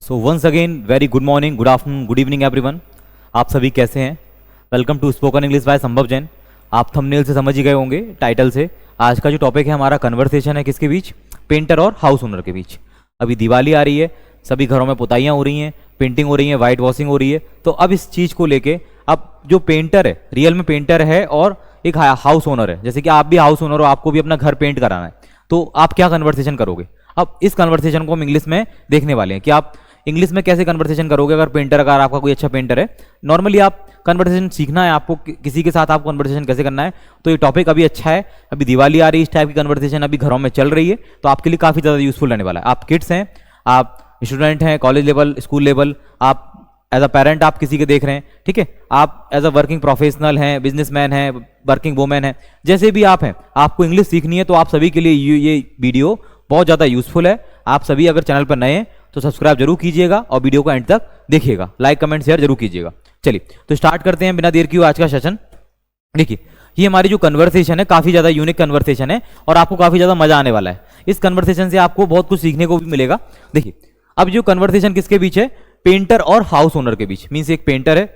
सो once again very good morning, good afternoon, good evening everyone. आप सभी कैसे हैं? Welcome to spoken English by Sambhav Jain. आप थंबनेल से समझ ही गए होंगे, टाइटल से। आज का जो टॉपिक है हमारा कन्वर्सेशन है किसके बीच? पेंटर और हाउस ओनर के बीच। अभी दिवाली आ रही है, सभी घरों में पुताइयाँ हो रही हैं, पेंटिंग हो रही है, वाइट वॉशिंग हो रही है। तो अब इस चीज़ को लेके अब जो पेंटर है, रियल में पेंटर है और एक हाउस ओनर है, जैसे कि आप भी हाउस ओनर हो, आपको भी अपना घर पेंट कराना है, तो आप क्या कन्वर्सेशन करोगे? अब इस कन्वर्सेशन को हम इंग्लिश में देखने वाले हैं कि आप इंग्लिश में कैसे कन्वर्सेशन करोगे अगर आपका कोई अच्छा पेंटर है। नॉर्मली आप कन्वर्सेशन सीखना है आपको, किसी के साथ आपको कन्वर्सेशन कैसे करना है, तो ये टॉपिक अभी अच्छा है। अभी दिवाली आ रही है, इस टाइप की कन्वर्सेशन अभी घरों में चल रही है, तो आपके लिए काफ़ी ज़्यादा यूजफुल रहने वाला है। आप किड्स हैं, आप स्टूडेंट हैं, कॉलेज लेवल, स्कूल लेवल, आप एज अ पेरेंट आप किसी के देख रहे हैं, ठीक है, आप एज अ वर्किंग प्रोफेशनल हैं, बिजनेसमैन हैं, वर्किंग वुमेन हैं, जैसे भी आप हैं, आपको इंग्लिश सीखनी है, तो आप सभी के लिए ये वीडियो बहुत ज़्यादा यूजफुल है। आप सभी अगर चैनल पर नए हैं तो सब्सक्राइब जरूर कीजिएगा और वीडियो को एंड तक देखिएगा, लाइक कमेंट शेयर जरूर कीजिएगा। चलिए तो स्टार्ट करते हैं बिना देर किए आज का सेशन। देखिए, ये हमारी जो कन्वर्सेशन है काफ़ी ज़्यादा यूनिक कन्वर्सेशन है और आपको काफ़ी ज़्यादा मजा आने वाला है। इस कन्वर्सेशन से आपको बहुत कुछ सीखने को भी मिलेगा। देखिए, अब जो कन्वर्सेशन किसके बीच है? पेंटर और हाउस ओनर के बीच। मीन्स एक पेंटर है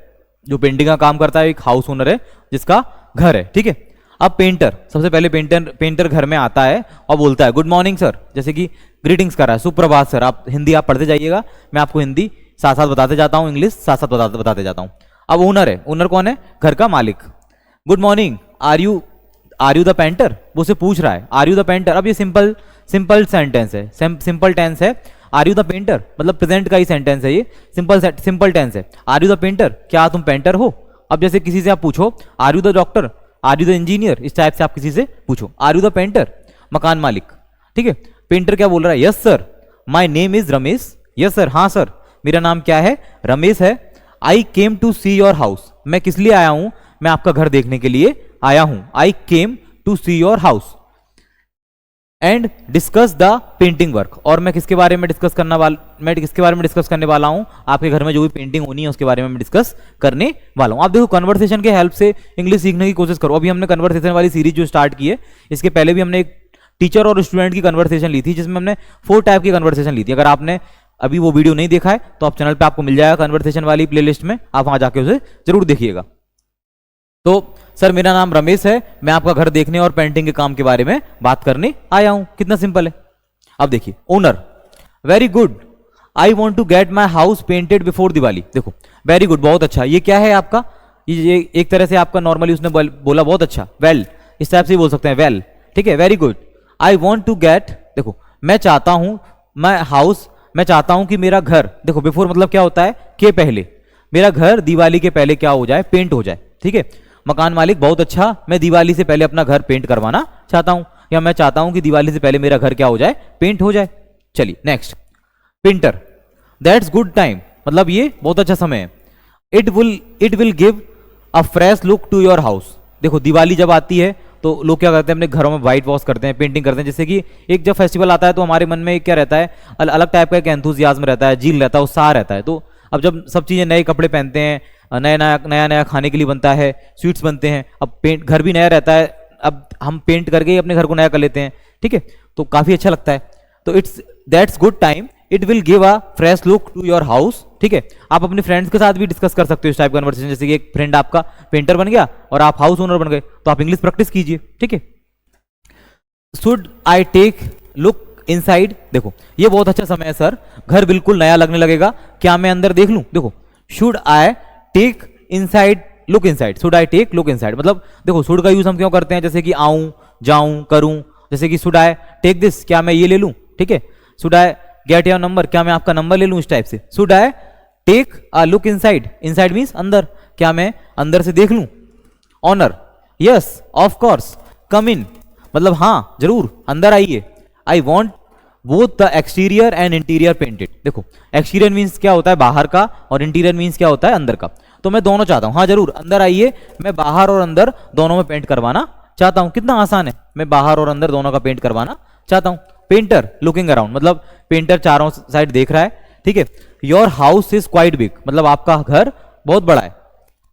जो पेंटिंग का काम करता है, एक हाउस ओनर है जिसका घर है, ठीक है। अब पेंटर, सबसे पहले पेंटर घर में आता है और बोलता है गुड मॉर्निंग सर, जैसे कि ग्रीटिंग्स कर रहा है, सुप्रभात सर। आप हिंदी आप पढ़ते जाइएगा, मैं आपको हिंदी साथ साथ बताते जाता हूँ, इंग्लिश साथ साथ बताते जाता हूँ। अब ओनर है, ओनर कौन है? घर का मालिक। Good morning, are you the painter? वो उसे पूछ रहा है आर यू द पेंटर। अब ये सिंपल सेंटेंस है, सिंपल टेंस है। आर यू द पेंटर मतलब प्रेजेंट का ही सेंटेंस है, ये सिंपल टेंस है। आर यू द पेंटर, क्या तुम पेंटर हो? अब जैसे किसी से आप पूछो are you the doctor, are you the engineer, इस टाइप से आप किसी से पूछो। आर यू द पेंटर, मकान मालिक, ठीक है। पेंटर क्या बोल रहा है? Yes sir, my name is Ramesh. Yes sir, हाँ सर, मेरा नाम क्या है? रमेश है। I came to see your house, मैं किस लिए आया हूं? मैं आपका घर देखने के लिए आया हूं। I came to see your house and discuss the painting work. और मैं किसके बारे में डिस्कस करने वाला हूं? आपके घर में जो भी पेंटिंग होनी है उसके बारे में मैं डिस्कस करने वाला हूं। आप देखो, कन्वर्सेशन के हेल्प से इंग्लिश सीखने की कोशिश करो। अभी हमने कन्वर्सेशन वाली सीरीज जो स्टार्ट की है, इसके पहले भी हमने एक टीचर और स्टूडेंट की कन्वर्सेशन ली थी, जिसमें हमने 4 टाइप की कन्वर्सेशन ली थी। अगर आपने अभी वो वीडियो नहीं देखा है तो आप चैनल पे आपको मिल जाएगा कन्वर्सेशन वाली प्लेलिस्ट में, आप वहां जाके उसे जरूर देखिएगा। तो सर मेरा नाम रमेश है, मैं आपका घर देखने और पेंटिंग के काम के बारे में बात करने आया हूं। कितना सिंपल है। अब देखिए, owner, very good, I want to get my house painted before Diwali. देखो, वेरी गुड, बहुत अच्छा। ये क्या है आपका? ये एक तरह से आपका नॉर्मली उसने बोला बहुत अच्छा, वेल, इस टाइप से ही बोल सकते हैं, वेल, ठीक है, very good. I want to get, देखो मैं चाहता हूं, मैं चाहता हूं कि मेरा घर, देखो बिफोर मतलब क्या होता है? के पहले, मेरा घर दिवाली के पहले क्या हो जाए? पेंट हो जाए, ठीक है। मकान मालिक, बहुत अच्छा, मैं दिवाली से पहले अपना घर पेंट करवाना चाहता हूं, या मैं चाहता हूं कि दिवाली से पहले मेरा घर क्या हो जाए? पेंट हो जाए। चलिए next, painter, that's good time, मतलब ये बहुत अच्छा समय है। It will give a fresh look to your house. देखो, दिवाली जब आती है तो लोग क्या करते हैं? अपने घरों में व्हाइट वॉश करते हैं, पेंटिंग करते हैं। जैसे कि एक जब फेस्टिवल आता है तो हमारे मन में क्या रहता है? अलग टाइप का एक एंथुजियाज्म रहता है, जील रहता है, उत्साह रहता है। तो अब जब सब चीज़ें, नए कपड़े पहनते हैं, नया खाने के लिए बनता है, स्वीट्स बनते हैं, अब घर भी नया रहता है, अब हम पेंट करके ही अपने घर को नया कर लेते हैं, ठीक है, तो काफ़ी अच्छा लगता है। तो that's good time, it will give a fresh look to your house, ठीक है। आप अपने फ्रेंड्स के साथ भी डिस्कस कर सकते हो इस टाइप का कन्वर्सेशन। जैसे कि एक फ्रेंड आपका पेंटर बन गया और आप हाउस ओनर बन गए, तो आप इंग्लिश प्रैक्टिस कीजिए, ठीक है। Should I take look inside, देखो ये बहुत अच्छा समय है सर, घर बिल्कुल नया लगने लगेगा, क्या मैं अंदर देख लूं? देखो, should I take inside, look inside, should I take look inside, मतलब देखो शुड का यूज हम क्यों करते हैं? जैसे कि आऊं, जाऊं, करूं। जैसे कि शुड आई टेक दिस, क्या मैं ये ले लूं? ठीक है। Should I get your number, क्या मैं आपका नंबर ले लूं? इस टाइप से। Should I take a look inside, inside means अंदर, क्या मैं अंदर से देख लूं? Owner, yes of course, come in, मतलब हाँ जरूर अंदर आइए। I want both the exterior and interior painted. देखो, एक्सटीरियर मीन्स क्या होता है? बाहर का, और इंटीरियर मीन्स क्या होता है? अंदर का। तो मैं दोनों चाहता हूं, हाँ जरूर अंदर आइए, मैं बाहर और अंदर दोनों में पेंट करवाना चाहता हूं। कितना आसान है, मैं बाहर और अंदर दोनों का पेंट करवाना चाहता हूं। पेंटर, लुकिंग अराउंड, मतलब पेंटर चारों साइड देख रहा है, ठीक है। Your house is quite big, मतलब आपका घर बहुत बड़ा है।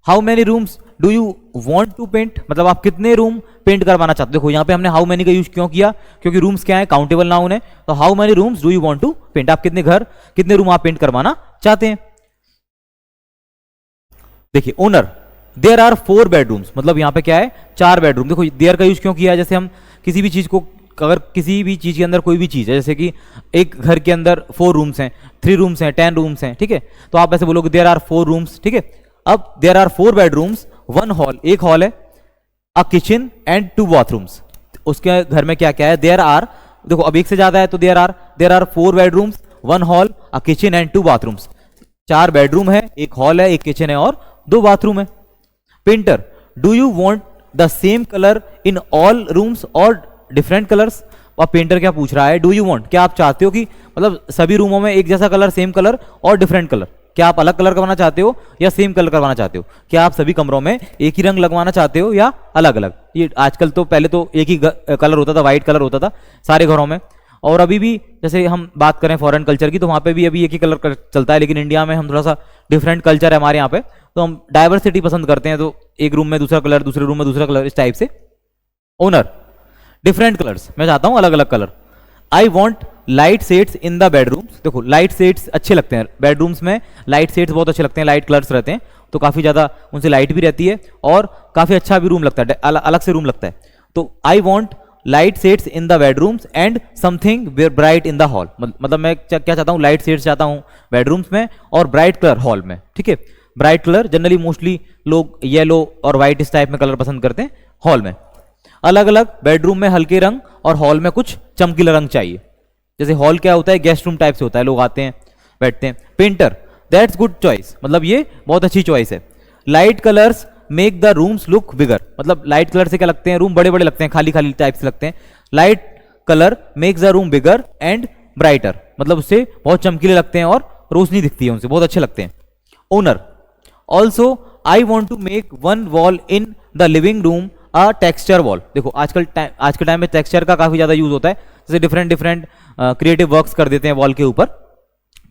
How many rooms, do you want to paint, मतलब आप कितने रूम पेंट करवाना चाहते हो। देखो यहाँ पे हमने हाउ मैनी का यूज क्यों किया, क्योंकि रूम्स क्या है, काउंटेबल नाउन है। तो how many rooms do you want to paint, आप कितने घर, कितने रूम आप पेंट करवाना चाहते हैं। देखिए ओनर, देयर आर 4 बेडरूम्स, मतलब यहाँ पे क्या है, 4 बेडरूम। देखो देयर का यूज क्यों किया है, जैसे हम किसी भी चीज को, अगर किसी भी चीज के अंदर कोई भी चीज है, जैसे कि एक घर के अंदर 4 रूम्स हैं, 3 रूम्स हैं, 10 रूम्स हैं, ठीक है, तो आप ऐसे बोलोगे देयर आर 4 रूम्स, ठीक है। अब देयर आर 4 बेडरूम्स, 1 हॉल, एक हॉल है, अ किचन एंड 2 बाथरूम्स। उसके घर में क्या क्या है, देयर आर, देखो अब एक से ज्यादा है तो there are 4 bedrooms, 1 hall, a kitchen and 2 bathrooms. 4 bedroom है, एक हॉल है, एक किचन है और 2 बाथरूम है। Painter, do you want the same colour in all rooms और डिफरेंट कलर्स। और पेंटर क्या पूछ रहा है, डू यू वांट, क्या आप चाहते हो कि मतलब सभी रूमों में एक जैसा कलर, सेम कलर और डिफरेंट कलर, क्या आप अलग कलर करवाना चाहते हो या सेम कलर करवाना चाहते हो, क्या आप सभी कमरों में एक ही रंग लगवाना चाहते हो या अलग अलग। ये आजकल तो, पहले तो एक ही कलर होता था, व्हाइट कलर होता था सारे घरों में, और अभी भी जैसे हम बात करें फॉरेन कल्चर की तो वहाँ पे भी अभी एक ही कलर चलता है, लेकिन इंडिया में हम थोड़ा सा डिफरेंट कल्चर है हमारे यहाँ पे, तो हम डाइवर्सिटी पसंद करते हैं, तो एक रूम में दूसरा कलर, दूसरे रूम में दूसरा कलर, इस टाइप से। ओनर, डिफरेंट कलर्स, मैं चाहता हूँ अलग अलग colour. I want light shades in the bedrooms, देखो लाइट शेड्स अच्छे लगते हैं बेडरूम्स में, लाइट शेड्स बहुत अच्छे लगते हैं, लाइट कलर्स रहते हैं तो काफी ज्यादा उनसे लाइट भी रहती है और काफी अच्छा भी रूम लगता है, अलग से रूम लगता है। तो I want light shades in the bedrooms and something bright in the hall, मतलब मैं क्या चाहता हूँ, लाइट शेड्स चाहता हूँ बेडरूम्स में और ब्राइट कलर हॉल में, ठीक है। ब्राइट कलर जनरली मोस्टली लोग येलो और व्हाइट इस टाइप में कलर पसंद करते हैं हॉल में। अलग अलग बेडरूम में हल्के रंग और हॉल में कुछ चमकीला रंग चाहिए। जैसे हॉल क्या होता है, गेस्ट रूम टाइप से होता है, लोग आते हैं बैठते हैं। पेंटर, दैट्स गुड चॉइस, मतलब ये बहुत अच्छी चॉइस है। Light colours make the rooms look bigger, मतलब लाइट कलर से क्या लगते हैं, रूम बड़े बड़े लगते हैं, खाली खाली टाइप से लगते हैं। Light colour makes the room bigger and brighter, मतलब उससे बहुत चमकीले लगते हैं और रोशनी दिखती है उनसे, बहुत अच्छे लगते हैं। Owner, also I want to make 1 wall in the living room a texture wall. देखो आज के टाइम में टेक्सचर का काफी ज्यादा यूज होता है, जैसे डिफरेंट क्रिएटिव वर्क्स कर देते हैं वॉल के ऊपर,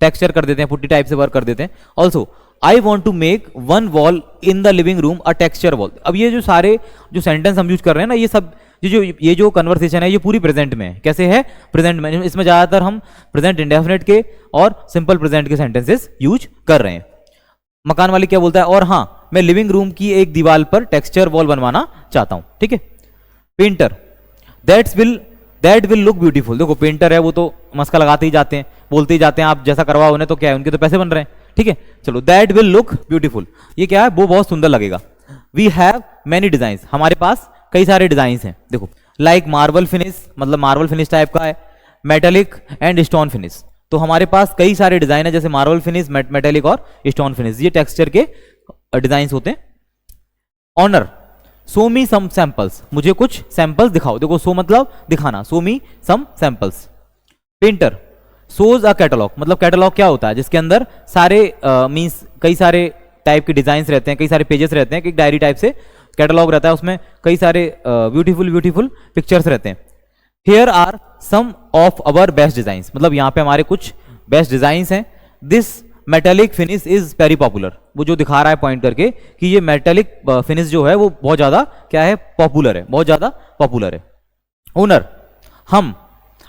टेक्सचर कर देते हैं, पुट्टी टाइप से वर्क कर देते हैं। Also I want to make 1 wall in the living room a texture wall. अब ये जो सारे जो सेंटेंस हम यूज कर रहे हैं ना, ये सब ये जो कन्वर्सेशन है ये पूरी प्रेजेंट में है। कैसे है, प्रेजेंट में, इसमें ज्यादातर हम प्रेजेंट इंडेफिनिट के और सिंपल प्रेजेंट के सेंटेंसेस यूज कर रहे हैं। मकान वाले क्या बोलता है, और हाँ मैं लिविंग रूम की एक दीवार पर टेक्सचर वॉल बनवाना चाहता हूं, ठीक है। Painter, that will look beautiful, देखो पेंटर है वो तो मस्का लगाते ही जाते हैं, बोलते ही जाते हैं, आप जैसा करवाओ उन्हें तो क्या है, उनके तो पैसे बन रहे हैं, ठीक है। चलो दैट विल लुक ब्यूटीफुल, ये क्या है, वो बहुत सुंदर लगेगा। वी हैव मैनी डिजाइन, हमारे पास कई सारे डिजाइन हैं। देखो लाइक मार्बल फिनिश, मतलब मार्बल फिनिश टाइप का है, मेटेलिक एंड स्टोन फिनिश, तो हमारे पास कई सारे डिजाइन है, जैसे मार्बल फिनिश, मेटेलिक और स्टोन फिनिश, ये टेक्सचर के डिजाइन होते हैं। Owner, show me some samples, मुझे कुछ सैंपल्स दिखाओ। देखो शो मतलब दिखाना, show me some samples. Painter, shows a catalog, मतलब कैटलॉग क्या होता है, जिसके अंदर सारे मींस कई सारे टाइप के डिजाइन रहते हैं, कई सारे पेजेस रहते हैं, एक डायरी टाइप से कैटलॉग रहता है, उसमें कई सारे ब्यूटीफुल पिक्चर्स रहते हैं। Here are some of our best design, मतलब यहाँ पे हमारे कुछ बेस्ट डिजाइन हैं। This metallic finish is very popular, वो जो दिखा रहा है पॉइंट करके कि ये मेटेलिक फिनिश जो है वो बहुत ज्यादा क्या है, पॉपुलर है, बहुत ज्यादा पॉपुलर है। ओनर, हम,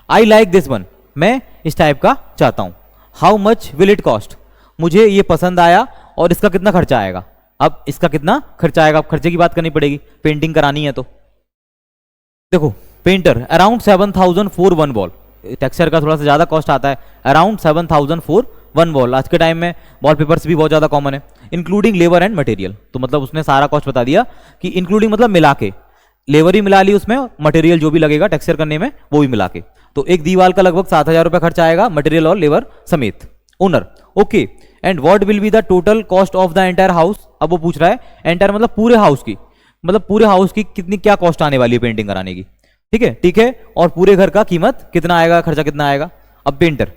आई लाइक दिस वन, मैं इस टाइप का चाहता हूं। How much will it cost, मुझे ये पसंद आया और इसका कितना खर्चा आएगा। अब इसका कितना खर्चा आएगा, अब खर्चे की बात करनी पड़ेगी, पेंटिंग करानी है तो। देखो painter, around 7,000 for 1 wall, texture का थोड़ा सा ज्यादा कॉस्ट आता है, अराउंड 7,000 फॉर 1 वॉल। आज के टाइम में वॉल पेपर्स भी बहुत ज्यादा कॉमन है। इंक्लूडिंग लेबर एंड मटेरियल, तो मतलब उसने सारा कॉस्ट बता दिया कि इंक्लूडिंग मतलब मिला के, लेबर ही मिला ली उसमें, मटेरियल जो भी लगेगा टेक्सचर करने में वो भी मिला के, तो एक दीवार का लगभग 7,000 रुपये खर्चा आएगा, मटेरियल और लेबर समेत। Owner, okay, and what will be the total cost of the entire house. अब वो पूछ रहा है एंटायर मतलब पूरे हाउस की, मतलब पूरे हाउस की कितनी क्या कॉस्ट आने वाली है पेंटिंग कराने की, ठीक है, और पूरे घर का कीमत कितना आएगा, खर्चा कितना आएगा। अब painter,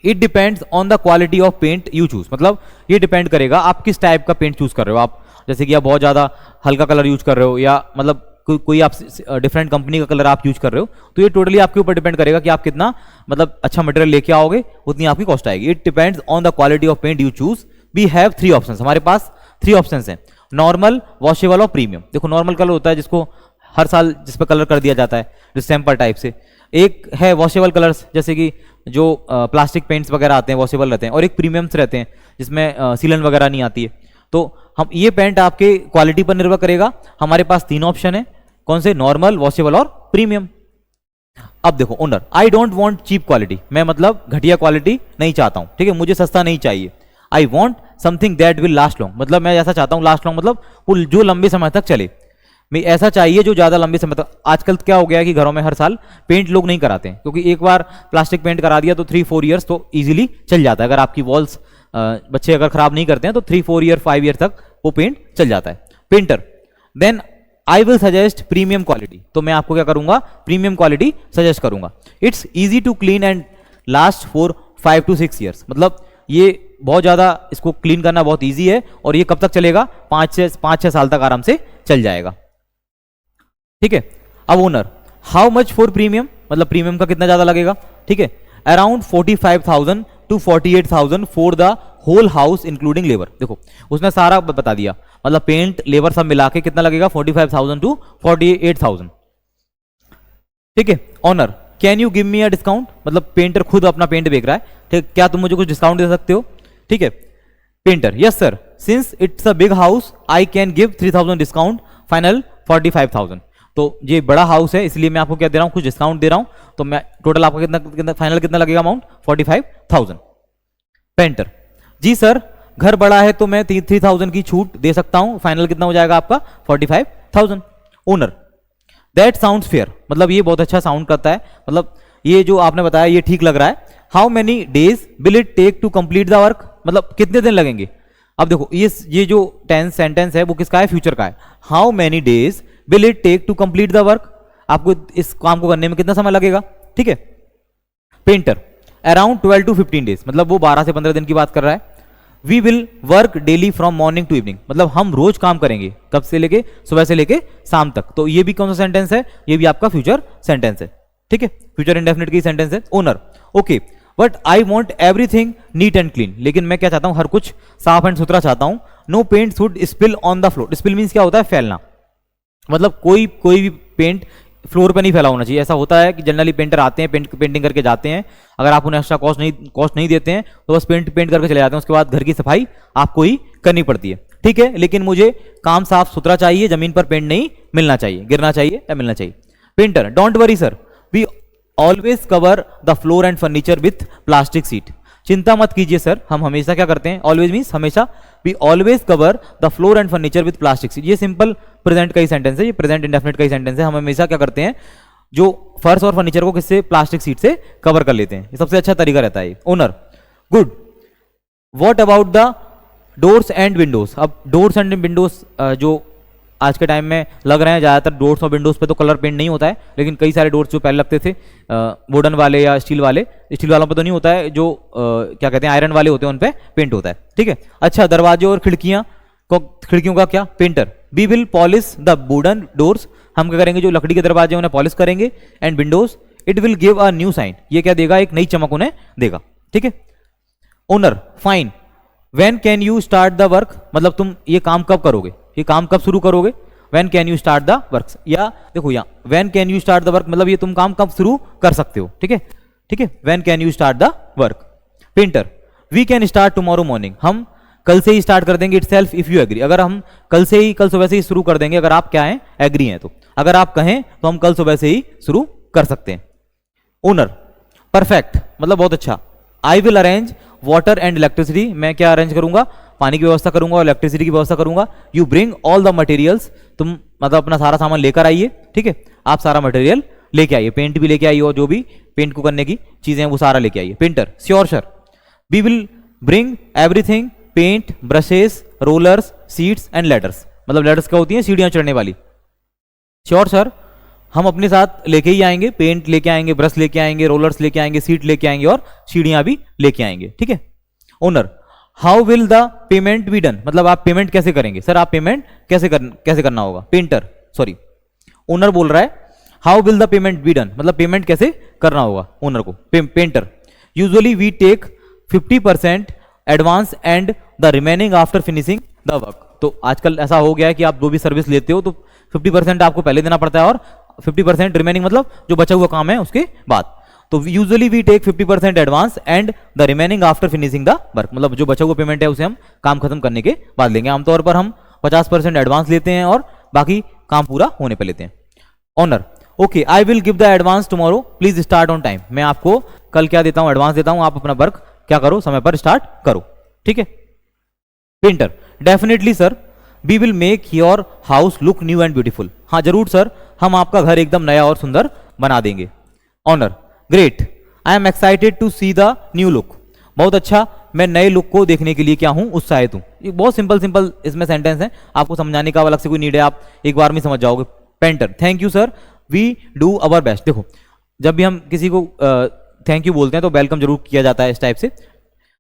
it depends on the quality of paint you choose, मतलब ये डिपेंड करेगा आप किस टाइप का पेंट चूज कर रहे हो। आप जैसे कि आप बहुत ज्यादा हल्का कलर यूज कर रहे हो, या मतलब कोई आप डिफरेंट कंपनी का कलर आप यूज कर रहे हो, तो ये टोटली आपके ऊपर डिपेंड करेगा कि आप कितना मतलब अच्छा मटेरियल लेके आओगे, उतनी आपकी कॉस्ट आएगी। It depends on the quality of paint you choose. We have 3 options, हमारे पास 3 ऑप्शंस हैं। नॉर्मल, वॉशेबल और प्रीमियम। देखो नॉर्मल कलर होता है जिसको हर साल जिस पर कलर कर दिया जाता है, जो सैंपल टाइप से। एक है वॉशेबल कलर्स, जैसे कि जो प्लास्टिक पेंट्स वगैरह आते हैं वॉशेबल रहते हैं, और एक प्रीमियम्स रहते हैं जिसमें सीलन वगैरह नहीं आती है। तो हम ये पेंट आपके क्वालिटी पर निर्भर करेगा। हमारे पास 3 ऑप्शन है, कौन से? नॉर्मल, वॉशेबल और प्रीमियम। अब देखो owner, I don't want cheap quality, मैं मतलब घटिया क्वालिटी नहीं चाहता हूं, ठीक है, मुझे सस्ता नहीं चाहिए। I want something that will last long, मतलब मैं ऐसा चाहता हूं लास्ट लॉन्ग, मतलब वो जो लंबे समय तक चले। मैं ऐसा चाहिए जो ज्यादा लंबे समय तक। आजकल क्या हो गया है कि घरों में हर साल पेंट लोग नहीं कराते हैं, क्योंकि एक बार प्लास्टिक पेंट करा दिया तो 3-4 ईयर्स तो इजीली चल जाता है। अगर आपकी वॉल्स बच्चे अगर खराब नहीं करते हैं तो 3-4 ईयर 5 ईयर तक वो पेंट चल जाता है। Painter, then I will suggest premium quality, तो मैं आपको क्या करूंगा? प्रीमियम क्वालिटी सजेस्ट करूंगा। It's easy to clean and last for 5 to 6 years, मतलब ये बहुत ज्यादा, इसको क्लीन करना बहुत ईजी है, और ये कब तक चलेगा? 5-6 साल तक आराम से चल जाएगा, ठीक है। अब owner, how much for premium, मतलब प्रीमियम का कितना ज्यादा लगेगा, ठीक है। Around 45,000 to 48,000 for the whole house including labour. देखो उसने सारा बता दिया, मतलब पेंट लेबर सब मिला के कितना लगेगा? 45,000 to 48,000, ठीक है। Owner, can you give me a discount, मतलब पेंटर खुद अपना पेंट बेच रहा है, ठीक, क्या तुम मुझे कुछ डिस्काउंट दे सकते हो, ठीक है। Painter, yes sir, since it's a big house I can give 3,000 discount, final 45,000। तो ये बड़ा हाउस है इसलिए मैं आपको क्या दे रहा हूं? कुछ डिस्काउंट दे रहा हूं, तो मैं टोटल आपका कितना फाइनल कितना लगेगा अमाउंट? 45,000। पेंटर, जी सर, घर बड़ा है तो मैं 3,000 की छूट दे सकता हूं, फाइनल कितना हो जाएगा आपका? 45,000। ओनर, दैट साउंड्स फेयर, मतलब ये बहुत अच्छा साउंड करता है, मतलब ये जो आपने बताया ये ठीक लग रहा है। How many days will it take to complete the work, मतलब कितने दिन लगेंगे? अब देखो ये जो टेंस सेंटेंस है वो किसका है? फ्यूचर का है। How many days will it take to complete the work, आपको इस काम को करने में कितना समय लगेगा, ठीक है। पेंटर, अराउंड 12 to 15 डेज, मतलब वो 12 से 15 दिन की बात कर रहा है। We will work daily from morning to evening, मतलब हम रोज काम करेंगे, कब से लेके? सुबह से लेके शाम तक। तो ये भी कौन सा सेंटेंस है? ये भी आपका फ्यूचर सेंटेंस है, ठीक है, फ्यूचर इंडेफिनिट की सेंटेंस है। Owner, okay, but I want everything neat and clean, लेकिन मैं क्या चाहता हूं? हर कुछ साफ एंड सुथरा चाहता हूं। No paint should spill on the floor, spill means क्या होता है? फैलना, मतलब कोई भी पेंट फ्लोर पे नहीं फैला होना चाहिए। ऐसा होता है कि जनरली पेंटर आते हैं, पेंटिंग करके जाते हैं, अगर आप उन्हें एक्स्ट्रा कॉस्ट नहीं देते हैं तो बस पेंट करके चले जाते हैं, उसके बाद घर की सफाई आपको ही करनी पड़ती है, ठीक है। लेकिन मुझे काम साफ सुथरा चाहिए, जमीन पर पेंट नहीं मिलना चाहिए, गिरना चाहिए या मिलना चाहिए। Painter, don't worry sir, we always cover the floor and furniture with plastic sheet, चिंता मत कीजिए सर, हम हमेशा क्या करते हैं? ऑलवेज मीन्स हमेशा, we always cover the floor and furniture with plastic sheet. ये सिंपल प्रेजेंट का ही सेंटेंस है, ये प्रेजेंट इंडेफिनिट का ही सेंटेंस है। हम हमेशा क्या करते हैं? जो फर्श और फर्नीचर को किससे? प्लास्टिक सीट से कवर कर लेते हैं, ये सबसे अच्छा तरीका रहता है। Owner, good, what about the doors and Windows. अब डोर्स एंड विंडोज जो आज के टाइम में लग रहे हैं, ज़्यादातर डोर्स और विंडोज पे तो कलर पेंट नहीं होता है, लेकिन कई सारे डोर्स जो पहले लगते थे वुडन वाले या स्टील वालों पे तो नहीं होता है, जो क्या कहते हैं आयरन वाले होते हैं उन पे पेंट होता है, ठीक है। अच्छा, दरवाजे और खिड़कियों का क्या? Painter, we will polish the wooden doors, हम क्या करेंगे? जो लकड़ी के दरवाजे उन्हें पॉलिश करेंगे। And windows, it will give a new shine, ये क्या देगा? एक नई चमक उन्हें देगा, ठीक है। Owner, fine, when can you start the work, मतलब तुम ये काम कब करोगे? ये काम कब शुरू करोगे? When can you start the work, या देखो यहाँ when can you start the work, मतलब ये तुम काम कब शुरू कर सकते हो, ठीक है, ठीक है। When can you start the work. Painter, we can start tomorrow morning, हम कल से ही स्टार्ट कर देंगे। इटसेल्फ इफ यू एग्री, अगर हम कल सुबह से ही शुरू कर देंगे, अगर आप क्या हैं? एग्री हैं तो। अगर आप कहें तो हम कल सुबह से ही शुरू कर सकते हैं। ओनर, परफेक्ट, मतलब बहुत अच्छा। I will arrange water and electricity, मैं क्या अरेंज करूंगा? पानी की व्यवस्था करूंगा और इलेक्ट्रिसिटी की व्यवस्था करूंगा। You bring all the materials, तुम मतलब अपना सारा सामान लेकर आइए, ठीक है, आप सारा मटेरियल लेके आइए, पेंट भी लेके आइए और जो भी पेंट को करने की चीजें हैं वो सारा लेके आइए। Painter, sure sir, we will bring everything, paint, brushes, rollers, sheets and ladders, मतलब लेडर्स क्या होती हैं? सीढ़ियां चढ़ने वाली। श्योर सर, हम अपने साथ लेके ही आएंगे, पेंट लेके आएंगे, ब्रश लेके आएंगे, रोलर्स लेके आएंगे, सीट लेके आएंगे और सीढ़ियां भी लेके आएंगे, ठीक है। Owner, how will the payment be done, मतलब आप पेमेंट कैसे करेंगे? सर आप पेमेंट कैसे करना होगा? पेंटर, सॉरी, ओनर बोल रहा है how will the payment be done, मतलब पेमेंट कैसे करना होगा ओनर को। Painter, usually we take 50% advance and the remaining after finishing the work, तो आजकल ऐसा हो गया है कि आप जो भी सर्विस लेते हो तो 50% आपको पहले देना पड़ता है और 50% रिमेनिंग मतलब जो बचा हुआ काम है उसके बाद। तो usually we take 50% advance and the remaining after finishing the work, मतलब जो बचा हुआ पेमेंट है उसे हम काम खत्म करने के बाद लेंगे। आमतौर पर हम 50% एडवांस लेते हैं और बाकी काम पूरा होने पे लेते हैं। Owner, okay I will give the advance tomorrow, please start on time. मैं आपको कल क्या देता हूं, एडवांस देता हूं, आप अपना वर्क क्या करो, समय पर स्टार्ट करो, ठीक है। Painter, definitely sir, we will make your house look new and beautiful. हाँ जरूर सर, हम आपका घर एकदम नया और सुंदर बना देंगे। Owner, great, I am excited to see the new look. बहुत अच्छा, मैं नए लुक को देखने के लिए क्या हूं, उत्साहित हूं। ये बहुत सिंपल इसमें सेंटेंस है, आपको समझाने का अलग से कोई नीड है, आप एक बार में समझ जाओगे। Painter, thank you sir, we do our best. देखो जब भी हम किसी को थैंक यू बोलते हैं तो वेलकम जरूर किया जाता है इस टाइप से।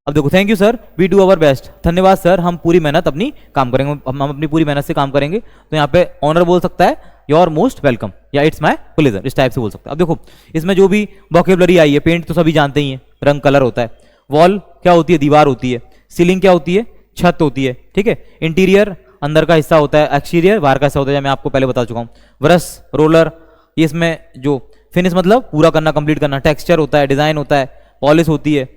अब देखो, thank you sir, we do our best, धन्यवाद सर, हम पूरी मेहनत अपनी काम करेंगे, हम अपनी पूरी मेहनत से काम करेंगे। तो यहाँ पे ऑनर बोल सकता है योर मोस्ट वेलकम या इट्स माय प्लेजर, इस टाइप से बोल सकता है। अब देखो इसमें जो भी वोकेबलरी आई है, पेंट तो सभी जानते ही हैं, रंग कलर होता है, वॉल क्या होती है, दीवार होती है, सीलिंग क्या होती है, छत होती है, ठीक है। इंटीरियर अंदर का हिस्सा होता है, एक्सटीरियर बाहर का हिस्सा होता है, मैं आपको पहले बता चुका हूँ। ब्रश, रोलर, ये इसमें जो फिनिश मतलब पूरा करना, कंप्लीट करना, टेक्सचर होता है, डिजाइन होता है, पॉलिश होती है।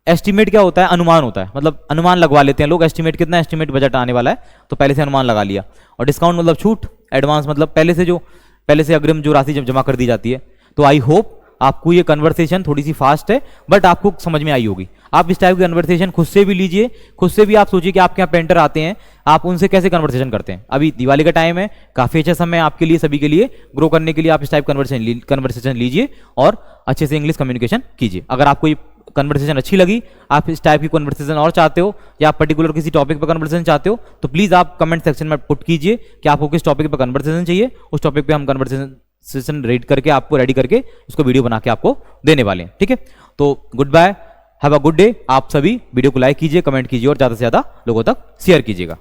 एस्टिमेट क्या होता है, अनुमान होता है, मतलब अनुमान लगवा लेते हैं लोग, एस्टिमेट कितना एस्टिमेट बजट आने वाला है तो पहले से अनुमान लगा लिया। और डिस्काउंट मतलब छूट, एडवांस मतलब पहले से अग्रिम जो राशि जमा कर दी जाती है। तो आई होप आपको ये कन्वर्सेशन थोड़ी सी फास्ट है बट आपको समझ में आई होगी। आप इस टाइप की कन्वर्सेशन खुद से भी लीजिए, खुद से भी आप सोचिए कि आपके यहाँ पेंटर आते हैं, आप उनसे कैसे कन्वर्सेशन करते हैं। अभी दिवाली का टाइम है, काफी अच्छा समय है आपके लिए, सभी के लिए ग्रो करने के लिए आप इस टाइप कन्वर्सेशन लीजिए और अच्छे से इंग्लिश कम्युनिकेशन कीजिए। अगर आपको ये कन्वर्सेशन अच्छी लगी, आप इस टाइप की कन्वर्सेशन और चाहते हो या आप पर्टिकुलर किसी टॉपिक पर कन्वर्सेशन चाहते हो तो प्लीज आप कमेंट सेक्शन में पुट कीजिए कि आपको किस टॉपिक पर कन्वर्सेशन चाहिए। उस टॉपिक पे हम कन्वर्सेशन रेड करके आपको रेडी करके उसको वीडियो बना के आपको देने वाले हैं, ठीक है। तो goodbye, have a good day. आप सभी वीडियो को लाइक कीजिए, कमेंट कीजिए और ज्यादा से ज्यादा लोगों तक शेयर कीजिएगा।